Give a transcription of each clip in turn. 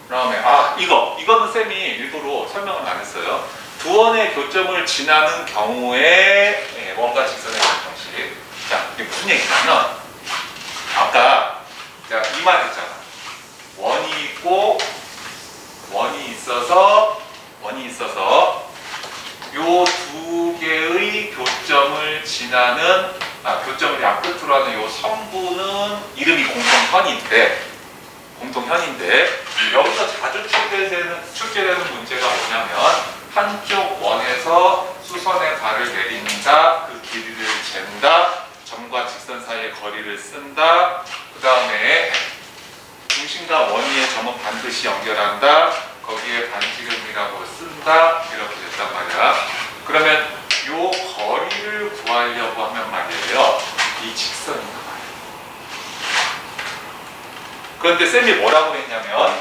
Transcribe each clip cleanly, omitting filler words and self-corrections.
그다음에 이거는 쌤이 일부러 설명을 안 했어요. 두 원의 교점을 지나는 경우에 원과 직선의 방정식. 자, 이게 무슨 얘기냐면 아까 제가 이 말 했잖아. 원이 있고 원이 있어서 요 두 개의 교점을 지나는 교점을 양끝으로 하는 요 성분은 이름이 공통현인데 여기서 자주 출제되는 문제가 뭐냐면 한쪽 원에서 수선의 발을 내린다, 그 길이를 잰다, 점과 직선 사이의 거리를 쓴다, 그 다음에 중심과 원위의 점은 반드시 연결한다, 거기에 반지름이라고 쓴다, 이렇게 됐단 말이야. 그러면 요 거리를 구하려고 하면 말이에요, 이 직선인 말이에요. 그런데 쌤이 뭐라고 했냐면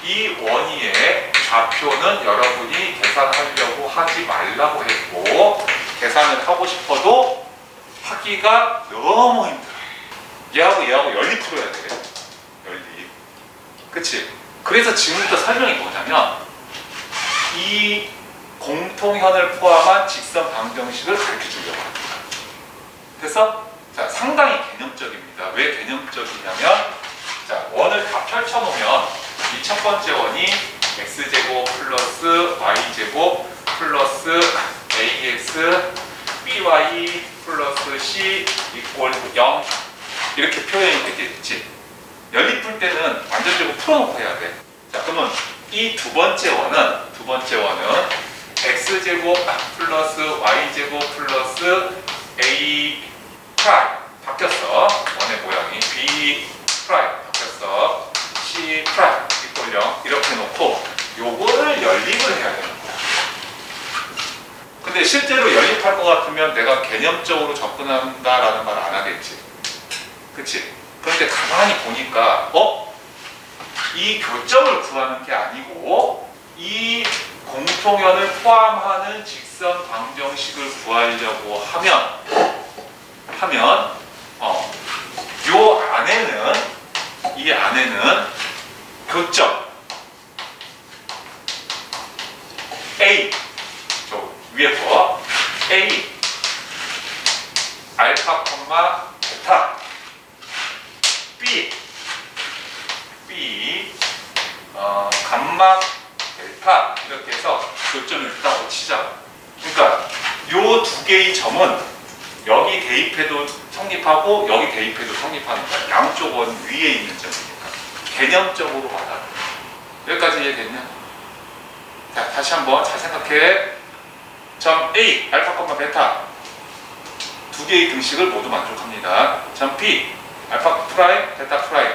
이 원위의 좌표는 여러분이 계산하려고 하지 말라고 했고, 계산을 하고 싶어도 하기가 너무 힘들어요. 얘하고 연립 풀어야 돼. 연립. 그치? 그래서 지금부터 설명이 뭐냐면 이 공통현을 포함한 직선 방정식을 가르쳐 주려고 합니다. 그래서 자, 상당히 개념적입니다. 왜 개념적이냐면 자, 원을 다 펼쳐놓으면 이 첫 번째 원이 x제곱 플러스 y제곱 플러스 ax by 플러스 c 이퀄 0 이렇게 표현이 되겠지. 연립 풀 때는 완전적으로 풀어놓고 해야 돼. 자, 그러면 이 두 번째 원은 x제곱 플러스 y제곱 플러스 a 프라임 바뀌었어. 원의 모양이 b 프라임 바뀌었어. c 프라임 이퀄 0 이렇게 놓고 요거를 연립을 해야 되는 거야. 근데 실제로 연립할 것 같으면 내가 개념적으로 접근한다라는 말 안 하겠지. 그치? 그런데 가만히 보니까 이 교점을 구하는 게 아니고 이 공통현을 포함하는 직선 방정식을 구하려고 하면 이 안에는 교점 A 저 위에 거 A 알파, 베타 B 감마 델타 이렇게 해서 교점을 있다고 치자. 그러니까 요 두 개의 점은 여기 대입해도 성립하고 여기 대입해도 성립하는 거야. 양쪽 원 위에 있는 점이니까 개념적으로 받아. 여기까지 이해됐냐? 자, 다시 한번 잘 생각해. 점 A 알파, 베타 두 개의 등식을 모두 만족합니다. 점 B 알파 프라임, 베타 프라임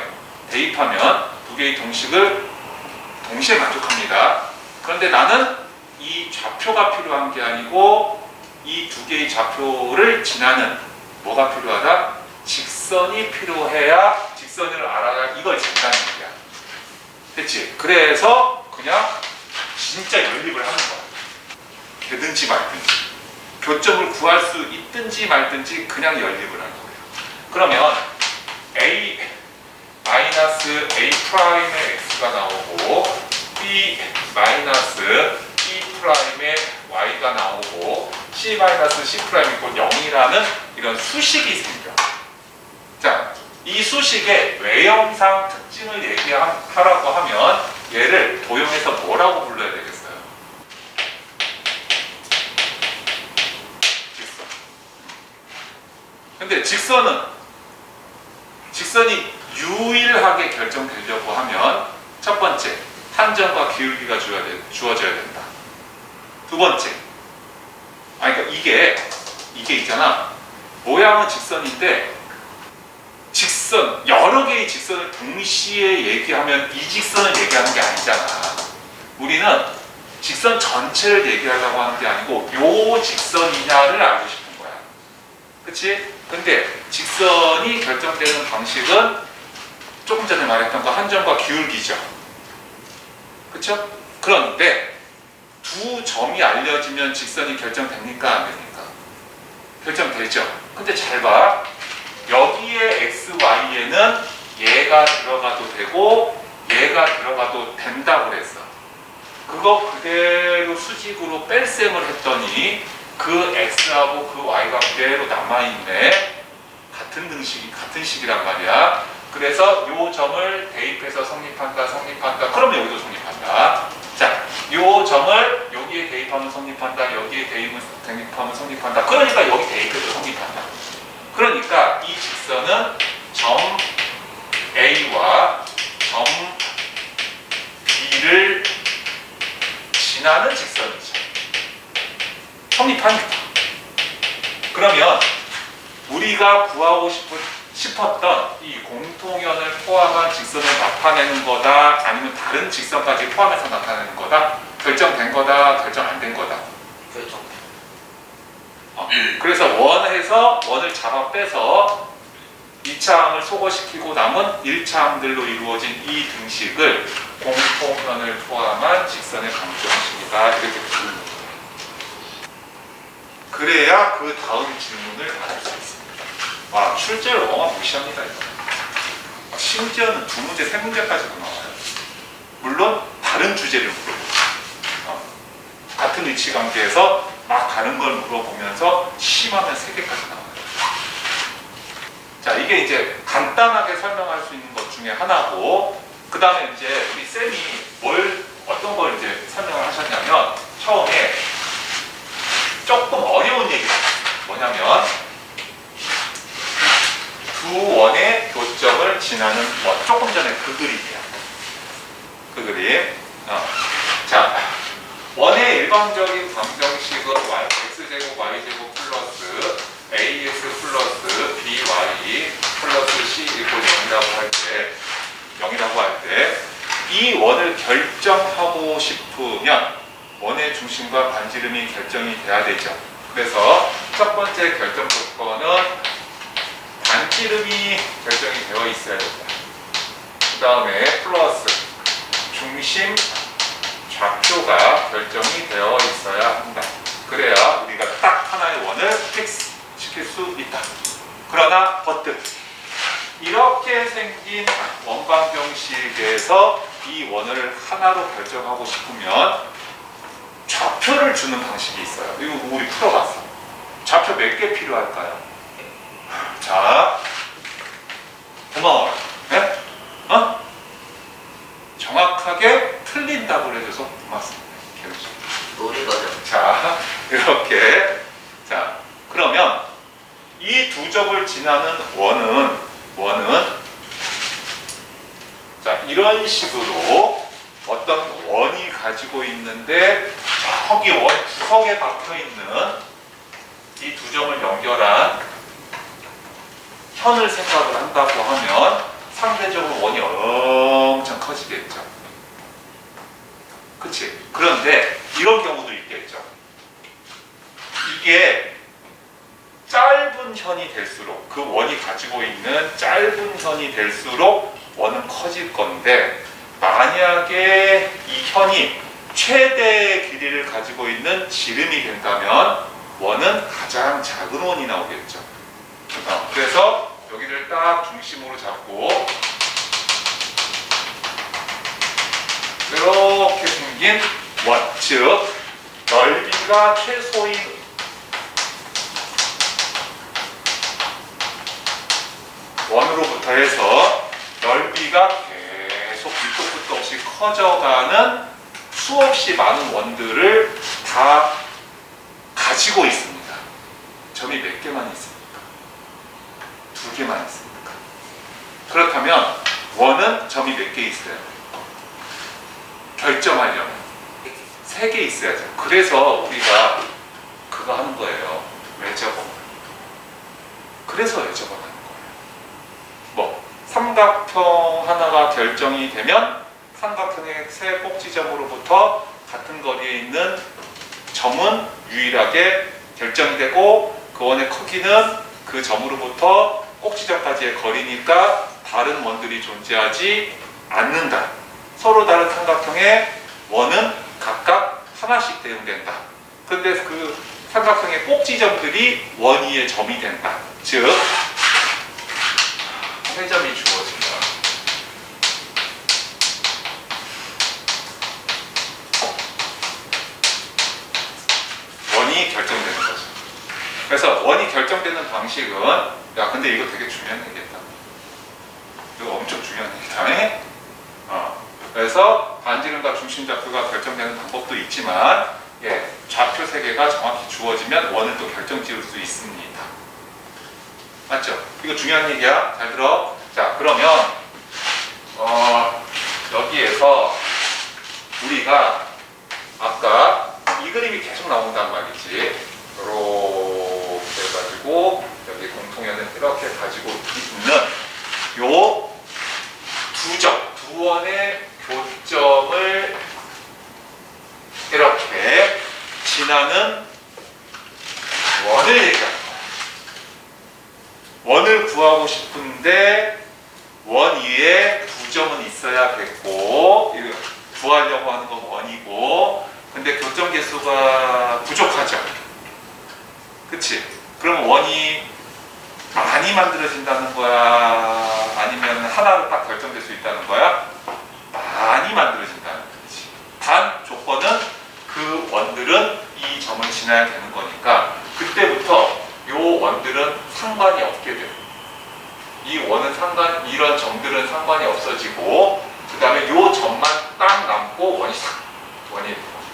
대입하면 두 개의 동식을 동시에 만족합니다. 그런데 나는 이 좌표가 필요한 게 아니고 이 두 개의 좌표를 지나는 뭐가 필요하다? 직선이 필요해야 직선을 알아야 이걸 진다는 얘기야. 됐지? 그래서 그냥 진짜 연립을 하는 거야. 되든지 말든지. 교점을 구할 수 있든지 말든지 그냥 연립을 하는 거예요. 그러면 A 마이너스 A 프라임의 X가 나오고 B 마이너스 B 프라임의 Y가 나오고 C 마이너스 C 프라임 이꼴 0이라는 이런 수식이 생겨. 자, 이 수식의 외형상 특징을 얘기하라고 하면 얘를 도형에서 뭐라고 불러야 되겠어요? 직선. 근데 직선이 유일하게 결정되려고 하면 첫 번째, 탄전과 기울기가 주어져야 된다. 두 번째, 그러니까 이게 있잖아. 모양은 직선인데 여러 개의 직선을 동시에 얘기하면 이 직선을 얘기하는 게 아니잖아. 우리는 직선 전체를 얘기하려고 하는 게 아니고 요 직선이냐를 알고 싶은 거야. 그치? 근데 직선이 결정되는 방식은 조금 전에 말했던 거 한점과 기울기죠. 그쵸? 그런데 두 점이 알려지면 직선이 결정됩니까? 안 됩니까? 결정되죠. 근데 잘 봐. 여기에 x, y에는 얘가 들어가도 되고 얘가 들어가도 된다고 그랬어. 그거 그대로 수직으로 뺄셈을 했더니 그 x하고 그 y가 그대로 남아있네. 같은 식이란 말이야. 그래서 요 점을 대입해서 성립한다. 그러면 여기도 성립한다. 자, 요 점을 여기에 대입하면 성립한다. 여기에 대입하면 성립한다. 그러니까 여기 대입해도 성립한다. 그러니까 이 직선은 점 A와 점 B를 지나는 직선이죠. 성립하니까. 그러면 우리가 구하고 싶었던 이 공통연을 포함한 직선을 나타내는 거다, 아니면 다른 직선까지 포함해서 나타내는 거다, 결정된 거다, 결정 안 된 거다. 결정. 그래서 원에서 원을 잡아 빼서 2차항을 소거시키고 남은 1차항들로 이루어진 이 등식을 공통연을 포함한 직선의 강조형식이다, 이렇게 부르는 거예요. 그래야 그 다음 질문을 받을 수 있습니다. 와, 출제를 어마무시합니다, 이거. 심지어는 2문제, 3문제까지도 나와요. 물론 다른 주제를 물어보고 같은 위치관계에서 막 다른 걸 물어보면서 심하면 3개까지 나와요. 자, 이게 이제 간단하게 설명할 수 있는 것 중에 하나고, 그 다음에 이제 우리 쌤이 어떤 걸 이제 설명을 하셨냐면, 처음에 조금 어려운 얘기를 했어요. 뭐냐면, 두 원의 교점을 지나는 원. 조금 전에 그 그림이야. 그 그림. 자, 원의 일반적인 방정식은 x제곱 y제곱 플러스 ax 플러스 by 플러스 c 이퀄 0이라고 할 때 이 원을 결정하고 싶으면 원의 중심과 반지름이 결정이 돼야 되죠. 그래서 첫 번째 결정 조건은 반지름이 결정이 되어 있어야 된다. 그 다음에 플러스 중심 좌표가 결정이 되어 있어야 한다. 그래야 우리가 딱 하나의 원을 픽스 시킬 수 있다. 그러나 버튼, 이렇게 생긴 원방정식에서 이 원을 하나로 결정하고 싶으면 좌표를 주는 방식이 있어요. 이거 우리 풀어봤어. 좌표 몇 개 필요할까요? 자, 고마워요. 네? 정확하게 틀린다고 해줘서 고맙습니다. 노린 거죠. 자, 이렇게. 자, 그러면 이 두 점을 지나는 원은 자, 이런 식으로 어떤 원이 가지고 있는데 저기 원 구석에 박혀 있는 이 두 점을 연결한 현을 생각을 한다고 하면 상대적으로 원이 엄청 커지겠죠. 그치? 그런데 이런 경우도 있겠죠. 이게 짧은 현이 될수록, 그 원이 가지고 있는 짧은 현이 될수록 원은 커질 건데, 만약에 이 현이 최대의 길이를 가지고 있는 지름이 된다면 원은 가장 작은 원이 나오겠죠. 그래서 여기를 딱 중심으로 잡고 이렇게 생긴 원, 즉 넓이가 최소인 원으로부터 해서 넓이가 계속 밑도 끝도 없이 커져가는 수없이 많은 원들을 다 가지고 있습니다. 점이 몇 개만 있습니까? 2개만 있습니까? 그렇다면 원은 점이 몇 개 있어요? 결정하려면 3개 있어야죠. 그래서 우리가 그거 하는 거예요. 외접어. 그래서 외접어 하는 거예요. 뭐 삼각형 하나가 결정이 되면 삼각형의 세 꼭지점으로부터 같은 거리에 있는 점은 유일하게 결정이 되고, 그 원의 크기는 그 점으로부터 꼭지점까지의 거리니까 다른 원들이 존재하지 않는다. 서로 다른 삼각형의 원은 각각 하나씩 대응된다. 그런데 그 삼각형의 꼭지점들이 원 위의 점이 된다. 즉, 세 점이 주어진다. 그래서 원이 결정되는 방식은, 야 근데 이거 되게 중요한 얘기겠다. 이거 엄청 중요한 얘기다. 그래서 반지름과 중심 좌표가 결정되는 방법도 있지만, 예, 좌표 세 개가 정확히 주어지면 원을 또 결정 지을 수 있습니다. 맞죠? 이거 중요한 얘기야. 잘 들어. 자, 그러면 여기에서 우리가 아까 이 그림이 계속 나온단 말이지. 이렇게 해가지고 여기 공통연은 이렇게 가지고 있는 요 두 원의 교점을 이렇게 지나는 원을 얘기하는 거야. 원을 구하고 싶은데 원 위에 두 점은 있어야겠고, 구하려고 하는 건 원이고, 근데 교점 개수가 부족하죠. 그치? 그럼 원이 많이 만들어진다는 거야? 아니면 하나로 딱 결정될 수 있다는 거야? 많이 만들어진다는 거지. 단 조건은 그 원들은 이 점을 지나야 되는 거니까 그때부터 요 원들은 상관이 없게 돼요. 이 원은 이런 점들은 상관이 없어지고, 그 다음에 요 점만 딱 남고 원이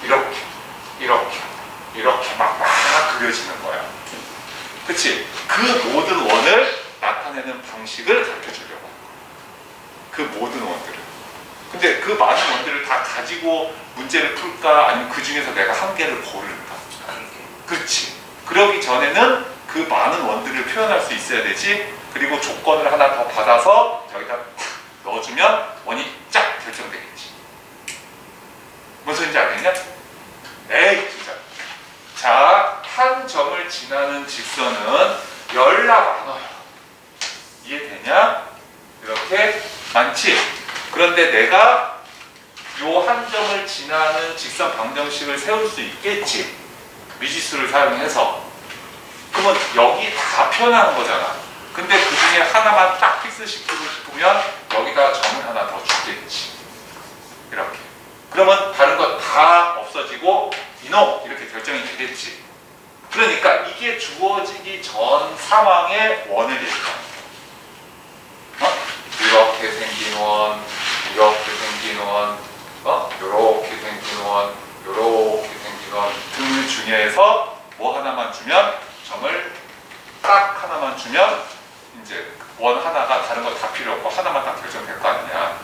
이렇게 막 그려지는 거야. 그치? 그 모든 원을 나타내는 방식을 가르쳐 주려고. 그 모든 원들을. 근데 그 많은 원들을 다 가지고 문제를 풀까? 아니면 그 중에서 내가 한 개를 고를까? 그렇지. 그러기 전에는 그 많은 원들을 표현할 수 있어야 되지. 그리고 조건을 하나 더 받아서 여기다 탁 넣어주면 원이 쫙 결정되겠지. 무슨 소리인지 알겠냐? 에이 진짜. 자, 한 점을 지나는 직선은 열나 많아요. 이해되냐? 이렇게 많지? 그런데 내가 요 한 점을 지나는 직선 방정식을 세울 수 있겠지? 미지수를 사용해서. 그러면 여기 다 표현하는 거잖아. 근데 그 중에 하나만 딱 픽스시키고 싶으면 여기다 점을 하나 더 주겠지. 이렇게. 그러면 다른 거 다 없어지고 이놈 이렇게 결정이 되겠지. 그러니까 이게 주어지기 전 상황의 원을 얘기하는 거야. 이렇게 생긴 원, 이렇게 생긴 원, 요렇게 생긴 원, 요렇게 생긴 원 등 중에서 뭐 하나만 주면, 점을 딱 하나만 주면 이제 원 하나가 다른 거 다 필요 없고 하나만 딱 결정될 거 아니냐.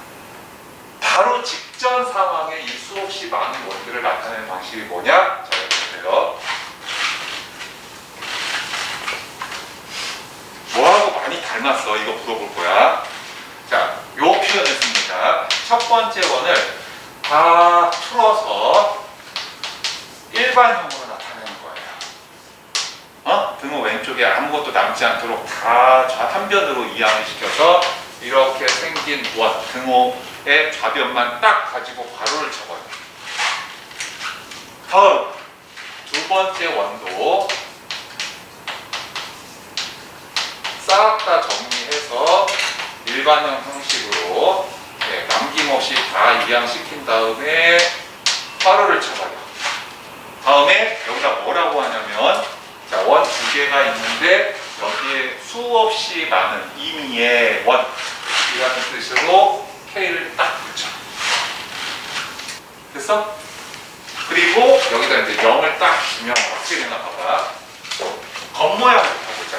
바로 직전 상황에 이 수없이 많은 원들을 나타내는 방식이 뭐냐? 자, 보세요. 뭐하고 많이 닮았어? 이거 물어볼 거야. 자, 요 표현을 씁니다. 첫 번째 원을 다 풀어서 일반형으로 나타내는 거예요. 등호 왼쪽에 아무것도 남지 않도록 다 좌단변으로 이항을 시켜서 이렇게 생긴 원, 등호의 좌변만 딱 가지고 괄호를 적어요. 다음 두 번째 원도 싹 다 정리해서 일반형 형식으로 남김없이 다 이항시킨 다음에 괄호를 쳐봐요. 다음에 여기다 뭐라고 하냐면, 자, 원 두 개가 있는데 여기에 수없이 많은 임의의 원이라는 뜻으로 K를 딱 붙여. 됐어? 그리고 여기다 이제 0을 딱 주면 어떻게 되나 봐봐. 겉모양부터 보자.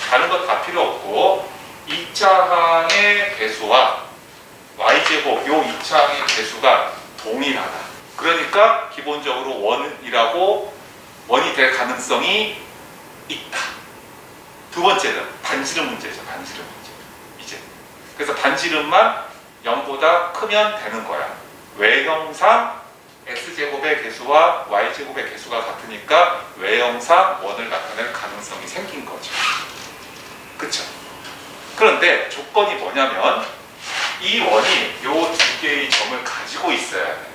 다른 거 다 필요 없고 2차 항의 개수와 y제곱 요 2차 항의 개수가 동일하다. 그러니까 기본적으로 원이 될 가능성이 있다. 두 번째는 반지름 문제죠. 반지름 문제. 이제 그래서 반지름만 0보다 크면 되는 거야. 외형상 x제곱의 개수와 y제곱의 개수가 같으니까 외형상 원을 나타낼 가능성이 생긴 거죠. 그쵸? 그런데 조건이 뭐냐면 이 원이 요 두 개의 점을 가지고 있어야 돼.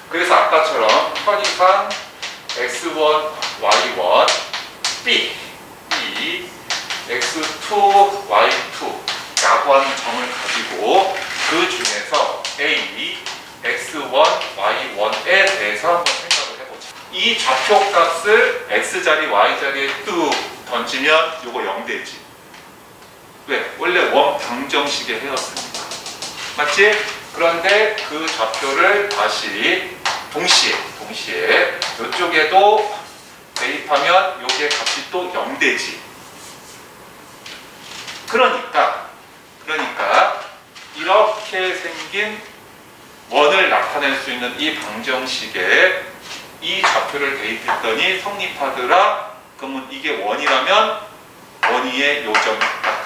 그래서 아까처럼 편의상 x1, y1, b, x2, y2 라고 하는 점을 가지고 그 중에서 a, x1, y1에 대해서 한번 생각을 해보자. 이 좌표값을 x자리, y자리에 뚝 던지면 요거 0되지. 왜? 원래 원 방정식의 해였으니까. 맞지? 그런데 그 좌표를 다시 동시에 이쪽에도 대입하면 요게 값이 또 0되지. 그러니까 이렇게 생긴 원을 나타낼 수 있는 이 방정식에 이 좌표를 대입했더니 성립하더라. 그러면 이게 원이라면 원위의 요점이 있다.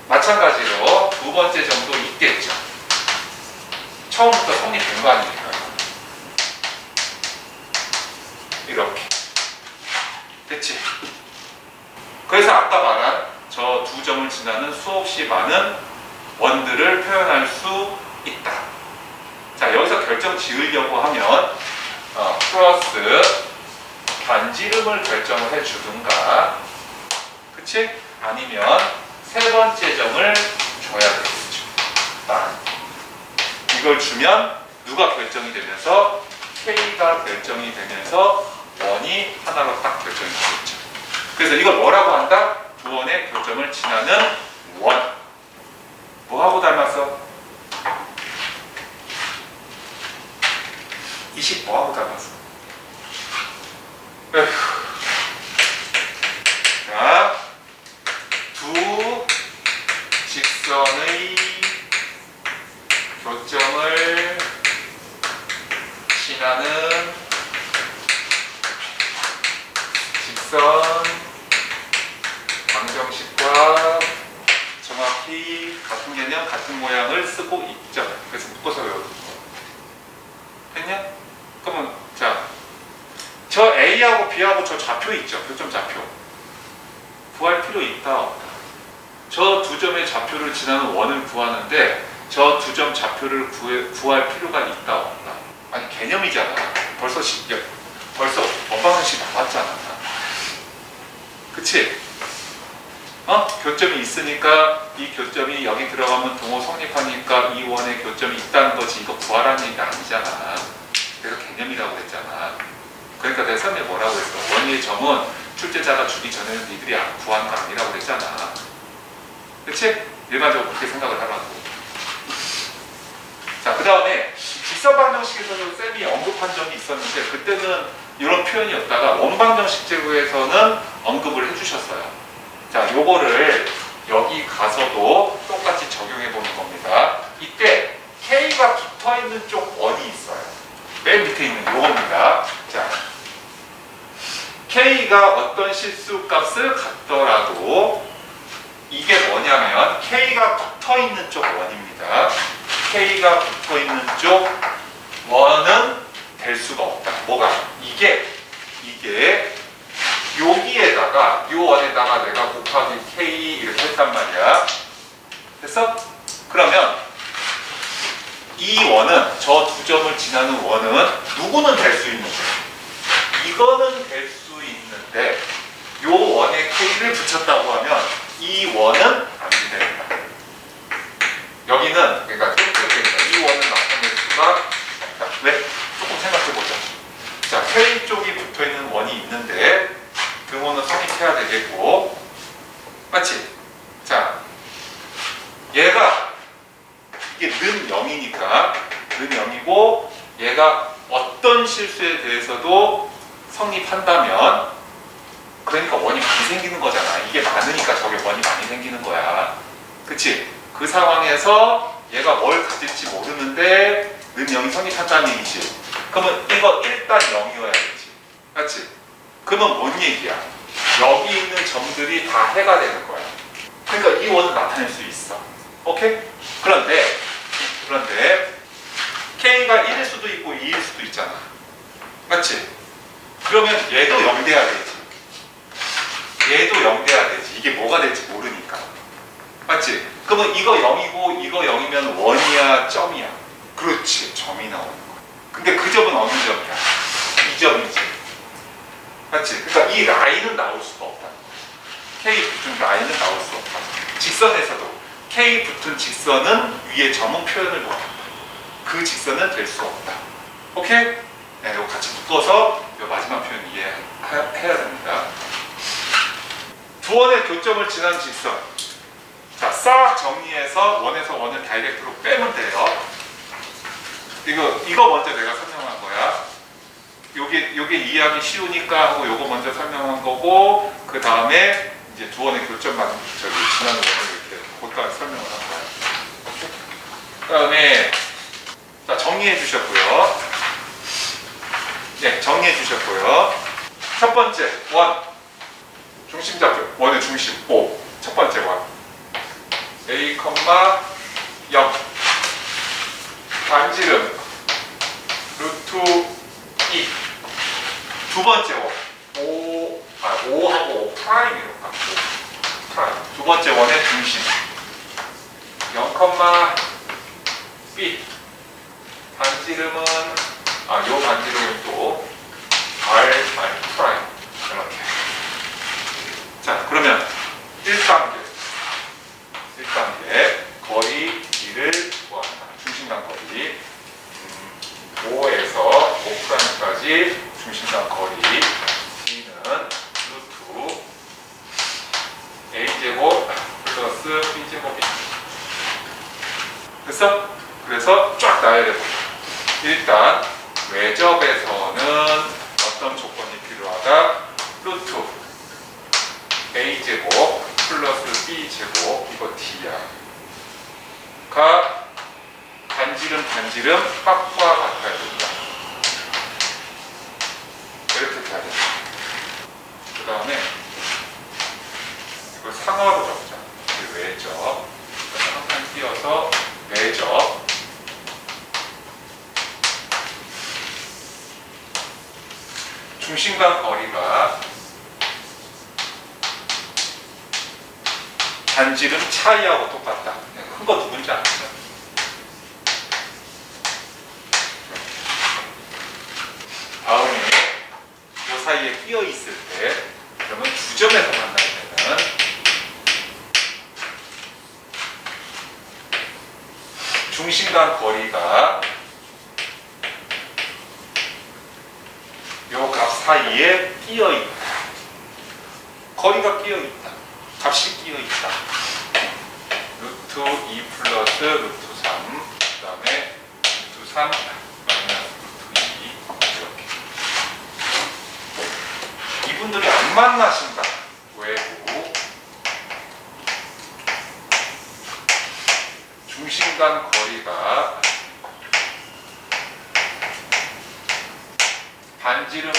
마찬가지로 두 번째 점도 있겠죠. 처음부터 성립된 거 아닙니까? 이렇게. 됐지? 그래서 아까 말한 저 두 점을 지나는 수없이 많은 원들을 표현할 수 있다. 자, 여기서 결정 지으려고 하면 플러스 반지름을 결정을 해주든가, 그치? 아니면 세 번째 점을 줘야 되겠죠. 이걸 주면 누가 결정이 되면서 K가 결정이 되면서 원이 하나로 딱 결정이 되겠죠. 그래서 이걸 뭐라고 한다? 두 원의 교점을 지나는 원. 뭐하고 닮았어? 20 뭐하고 닮았어? 에휴. 자, 두 직선의 교점을 지나는 직선 방정식과 정확히 같은 개념, 같은 모양을 쓰고 있죠. 그래서 묶어서 외워두는 거. 됐냐? 그러면 자, 저 A하고 B하고 저 좌표 있죠. 교점 좌표. 구할 필요 있다 없다. 저 두 점의 좌표를 지나는 원을 구하는데 저 두 점 좌표를 구할 필요가 있다 없다. 아니 개념이잖아. 벌써 원방정식 나왔잖아. 그치? 교점이 있으니까 이 교점이 여기 들어가면 동호 성립하니까 이 원의 교점이 있다는 거지. 이거 구하라는 얘기가 아니잖아. 그래서 개념이라고 했잖아. 그러니까 내가 선생님이 뭐라고 했어? 원위의 점은 출제자가 주기 전에는 니들이 구하는 거 아니라고 그랬잖아. 그치? 일반적으로 그렇게 생각을 하라고. 자, 그 다음에 직선 방정식에서도 쌤이 언급한 점이 있었는데 그때는 이런 표현이었다가 원방정식 제도에서는 언급을 해주셨어요. 자, 요거를 여기 가서도 똑같이 적용해 보는 겁니다. 이때 K가 붙어있는 쪽 원이 있어요. 맨 밑에 있는 요겁니다. 자, K가 어떤 실수값을 갖더라도 이게 뭐냐면 K가 붙어있는 쪽 원입니다. K가 붙어있는 쪽 원은 될 수가 없다. 뭐가? 이게 여기에다가 요 원에다가 내가 곱하기 K 이렇게 했단 말이야. 됐어? 그러면 이 원은 저 두 점을 지나는 원은 누구는 될 수 있는 거야? 이거는 될 수 있는데 요 원에 K를 붙였다고 하면 이 원은 안 된다. 여기는 그러니까 이 원을 나타낼 수가 없다. 왜? 조금 생각해보자. 자, K 쪽이 붙어있는 원이 있는데 그 원은 성립해야 되겠고, 맞지? 자, 얘가 이게 는 0이니까 는 0이고 얘가 어떤 실수에 대해서도 성립한다면 그러니까 원이 많이 생기는 거잖아. 이게 많으니까 저게 원이 많이 생기는 거야. 그치? 그 상황에서 얘가 뭘 가질지 모르는데 는 0이 성립한다는 얘기지. 그러면 이거 일단 0이어야겠지. 맞지? 그러면 뭔 얘기야? 여기 있는 점들이 다 해가 되는 거야. 그러니까 이 원을 나타낼 수 있어. 오케이? 그런데 K가 1일 수도 있고 2일 수도 있잖아. 맞지? 그러면 얘도 0 돼야 되지. 얘도 0 돼야 되지. 이게 뭐가 될지 모르니까. 맞지? 그러면 이거 0이고 이거 0이면 원이야 점이야? 그렇지. 점이 나오는 거야. 근데 그 점은 어느 점이야? 이 점이지. 맞지? 그러니까 이 라인은 나올 수가 없다. K 붙은 라인은 나올 수 없다. 직선에서도 K 붙은 직선은 위에 점은 표현을 못한다. 그 직선은 될 수 없다. 오케이? 네, 이거 같이 묶어서 이 마지막 표현 이해해야 됩니다. 교점을 지난 직선. 자, 싹 정리해서 원에서 원을 다이렉트로 빼면 돼요. 이거 먼저 내가 설명한 거야. 요게 이해하기 쉬우니까 하고 요거 먼저 설명한 거고, 그 다음에 이제 두 원의 교점만 지나는 원을 이렇게 거기까지 설명을 한 거야. 그 다음에 자, 정리해 주셨고요. 네, 정리해 주셨고요. 첫 번째 원 중심좌표, 원의 중심 O. 첫 번째 원 A, 0 반지름 루트 2. 두 번째 원 O하고 O 프라임이라고 프라임. 두 번째 원의 중심 0, B. 반지름은 요 반지름은 또 R 프라임 이렇게. 자, 그러면 1단계 거리 D를 구한다. 중심간 거리 5에서 5'까지 중심간 거리 D는 루트 A제곱 플러스 B제곱이 됐어? 그래서 쫙 나열해 보자. 일단 외접에서는 어떤 조건이 필요하다? 루트 A제곱 플러스 B제곱 이거 D야 가 반지름 값과 같아야 된다. 이렇게 돼야 된다. 그 다음에 이걸 상하로 적자. 외접 항상 띄어서 외접 중심간 거리가 반지름 차이하고 똑같다. 큰 거 누군지 아시죠? 다음에 이 사이에 끼어 있을 때, 그러면 두 점에서 만날 때는 중심간 거리가 요 값 사이에 끼어 있다. 거리가 끼어 있다. 값이 끼어 있다. 루트 2 플러스 루트 3, 그 다음에 루트 3 마이너스 루트 2 이렇게. 이분들이 안 만나신다. 외부 중심간 거리가 반지름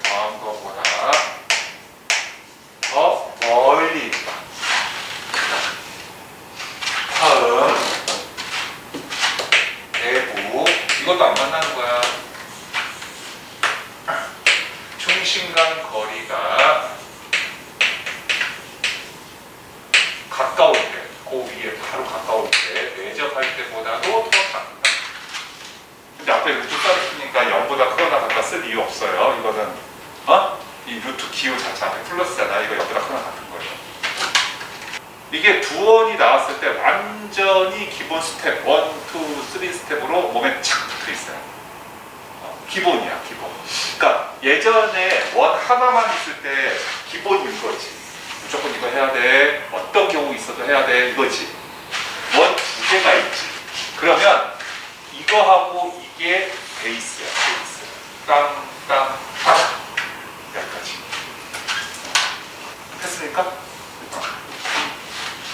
더한 것보다 더 멀리 있다. 다음 내부 이것도 안 만나는 거야. 중심간 거리가 가까울 때, 그 위에 바로 가까울 때 내접할 때보다도 더 작다. 근데 앞에 루트 써있으니까 0보다 크거나 같다 쓸 이유 없어요. 이거는 이 루트 기호 자체 앞에 플러스잖아. 이거 0보다 크거나 같은 거예요. 이게 두 원이 나왔을 때 완전히 기본 스텝 1, 2, 3 스텝으로 몸에 착 붙어 있어요. 기본이야, 기본. 그러니까 예전에 원 하나만 있을 때 기본이 이거지. 무조건 이거 해야 돼. 어떤 경우 있어도 해야 돼. 이거지. 원 두 개가 있지. 그러면 이거하고 이게 베이스야, 베이스. 깡깡 여기까지. 했습니까?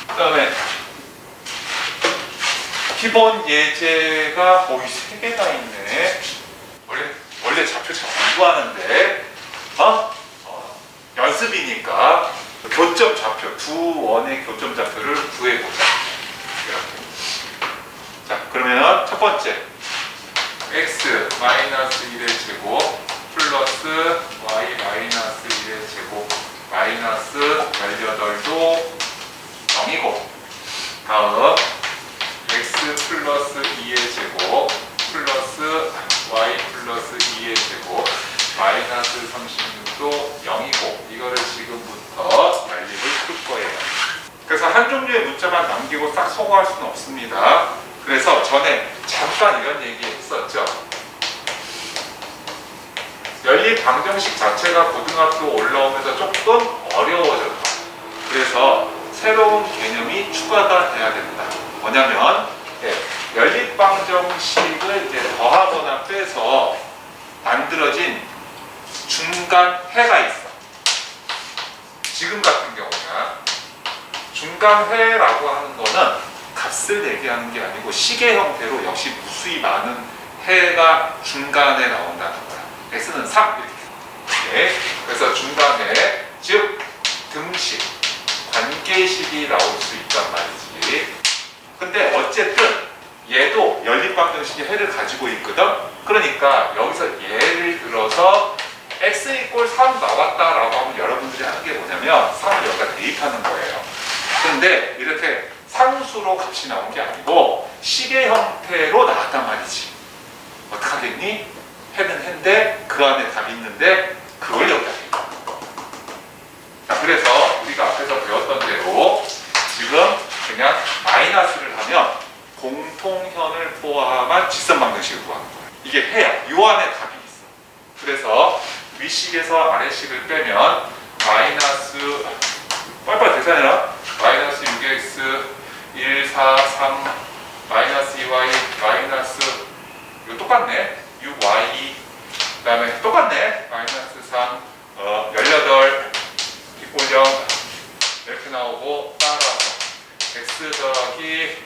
그 다음에 기본 예제가 거의 3개나 있네. 원래 좌표 잘 공부하는데 연습이니까 교점 좌표, 두 원의 교점 좌표를 구해보자. 이렇게. 자, 그러면 첫 번째 x 마이너스 1의 제곱 플러스 y 마이너스 1의 제곱 마이너스 18도 0이고, 다음 x 플러스 2의 제곱 플러스 y 플러스 2의 제곱 마이너스 36도 0이고, 이거를 지금부터 난립을 풀 거예요. 그래서 한 종류의 문자만 남기고 싹 소거할 수는 없습니다. 그래서 전에 잠깐 이런 얘기 했었죠. 연립 방정식 자체가 고등학교 올라오면서 조금 어려워졌다. 그래서 새로운 개념이 추가가 돼야 된다. 뭐냐면 연립방정식을 이제 더하거나 빼서 만들어진 중간해가 있어. 지금 같은 경우는 중간해라고 하는 거는 값을 얘기하는 게 아니고 시계 형태로 역시 무수히 많은 해가 중간에 나온다는 거야. x는 3 이렇게. 그래서 중간해, 즉 등식, 관계식이 나올 수 있단 말이지. 근데 어쨌든 얘도 연립방정식의 해를 가지고 있거든. 그러니까 여기서 예를 들어서 x = 3 나왔다라고 하면 여러분들이 하는 게 뭐냐면 3을 여기다 대입하는 거예요. 그런데 이렇게 상수로 값이 나온 게 아니고 시계 형태로 나왔단 말이지. 어떡하겠니? 해는 해인데 그 안에 답이 있는데 그걸 여기다 대입하는 거야. 자, 그래서 우리가 앞에서 배웠던 대로 지금 그냥 마이너스를 하면 공통현을 포함한 직선방정식을 구하는 거야. 이게 해야. 요 안에 답이 있어. 그래서 위식에서 아래식을 빼면 마이너스 빨리빨리 계산해라. 마이너스 6x 1, 4, 3 마이너스 2y 마이너스 이거 똑같네. 6y 그 다음에 똑같네. 마이너스 3 18 = 0 이렇게 나오고 따라서 x 더하기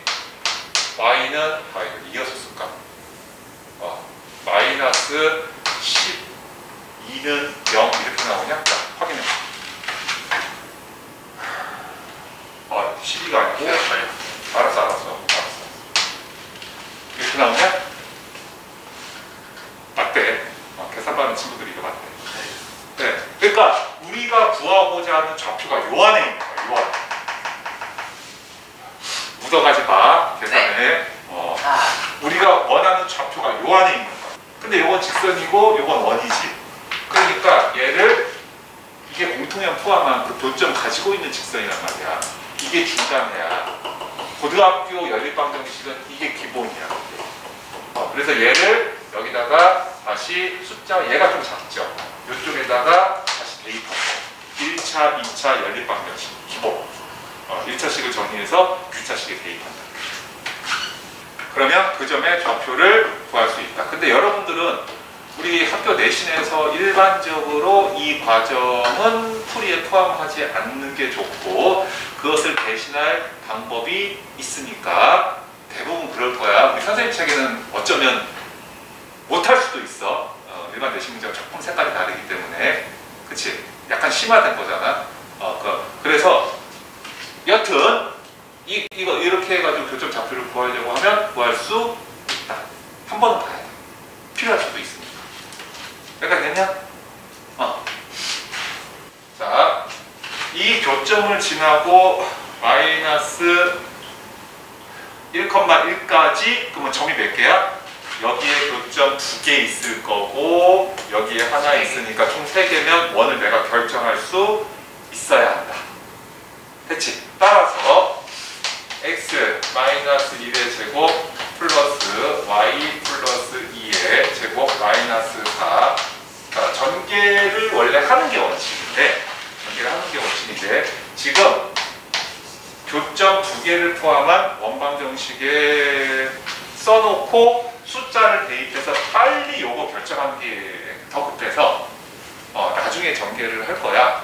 y는 이거 썼을까? 마이너스 12는 0 이렇게 나오냐? 자, 확인해. 12가 아니고 알았어. 이렇게 나오냐? 맞대. 계산 받는 친구들이 이거 맞대. 네. 그러니까 우리가 구하고자 하는 좌표가 요 안에 있는 거야. 요 안에. 묻어가지 마. 계산해. 네. 우리가 원하는 좌표가 요 안에 있는 거야. 근데 요건 직선이고 요건 원이지. 그러니까 얘를 이게 공통점 포함한 그 교점 가지고 있는 직선이란 말이야. 이게 중간해야. 고등학교 연립방정식은 이게 기본이야. 그래서 얘를 여기다가 다시 숫자 얘가 좀 작죠. 이쪽에다가 다시 대입하고 1차, 2차 연립방정식 기본. 1차식을 정리해서 2차식에 대입한다. 그러면 그 점의 좌표를 구할 수 있다. 근데 여러분들은 우리 학교 내신에서 일반적으로 이 과정은 풀이에 포함하지 않는 게 좋고 그것을 대신할 방법이 있으니까 대부분 그럴 거야. 우리 선생님 책에는 어쩌면 못할 수도 있어. 일반 내신 문제가 조금 색깔이 다르기 때문에. 그치? 약간 심화된 거잖아. 그래서 여튼 이거 이렇게 해가지고 교점 좌표를 구하려고 하면 구할 수 있다. 한 번은 봐야 돼. 필요할 수도 있으니까. 여기까지 됐냐? 자, 이 교점을 지나고 마이너스 1,1까지 그러면 점이 몇 개야? 여기에 교점 2개 있을 거고 여기에 하나 있으니까 총 3개면 원을 내가 결정할 수 있어야 한다. 됐지? 따라서 x 마이너스 1의 제곱 플러스 y 플러스 2의 제곱 마이너스 4. 자, 전개를 원래 하는 게 원칙인데 지금 교점 2개를 포함한 원방정식에 써놓고 숫자를 대입해서 빨리 요거 결정하는 게 더 급해서 나중에 전개를 할 거야.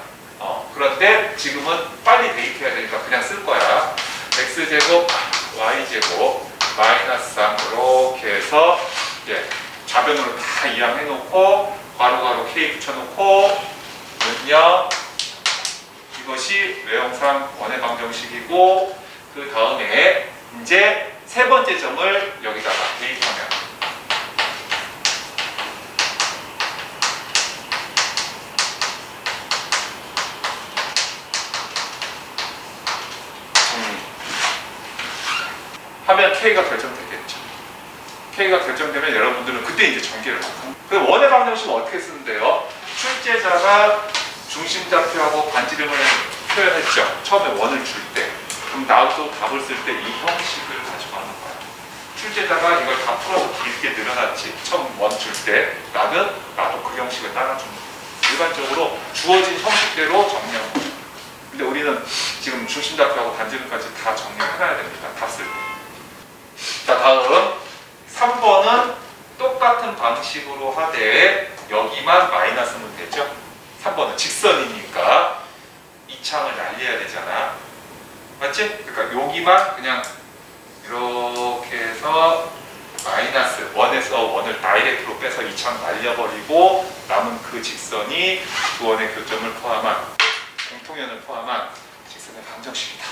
그런데 지금은 빨리 대입해야 되니까 그냥 쓸 거야. x제곱 y제곱 마이너스 3 이렇게 해서 좌변으로 다 이항해 놓고 괄호 k 붙여놓고 는요 이것이 외형상 원의 방정식이고 그 다음에 이제 세 번째 점을 여기다가 대입하면 하면 K가 결정되겠죠. K가 결정되면 여러분들은 그때 이제 전개를 하고. 그 원의 방정식은 어떻게 쓰는데요? 출제자가 중심좌표하고 반지름을 표현했죠. 처음에 원을 줄 때. 그럼 나도 답을 쓸 때 이 형식을 가지고 하는 거야. 출제자가 이걸 다 풀어서 길게 늘어났지. 처음 원 줄 때. 나도 그 형식을 따라주는 거야. 일반적으로 주어진 형식대로 정리하는 거야. 근데 우리는 지금 중심좌표하고 반지름까지 다 정리해놔야 됩니다. 다 쓸 때. 자, 다음 3번은 똑같은 방식으로 하되 여기만 마이너스면 되죠. 3번은 직선이니까 이 창을 날려야 되잖아. 맞지? 그러니까 여기만 그냥 이렇게 해서 마이너스 1에서 1을 다이렉트로 빼서 이 창 날려버리고 남은 그 직선이 두 원의 교점을 포함한 공통연을 포함한 직선의 방정식이다.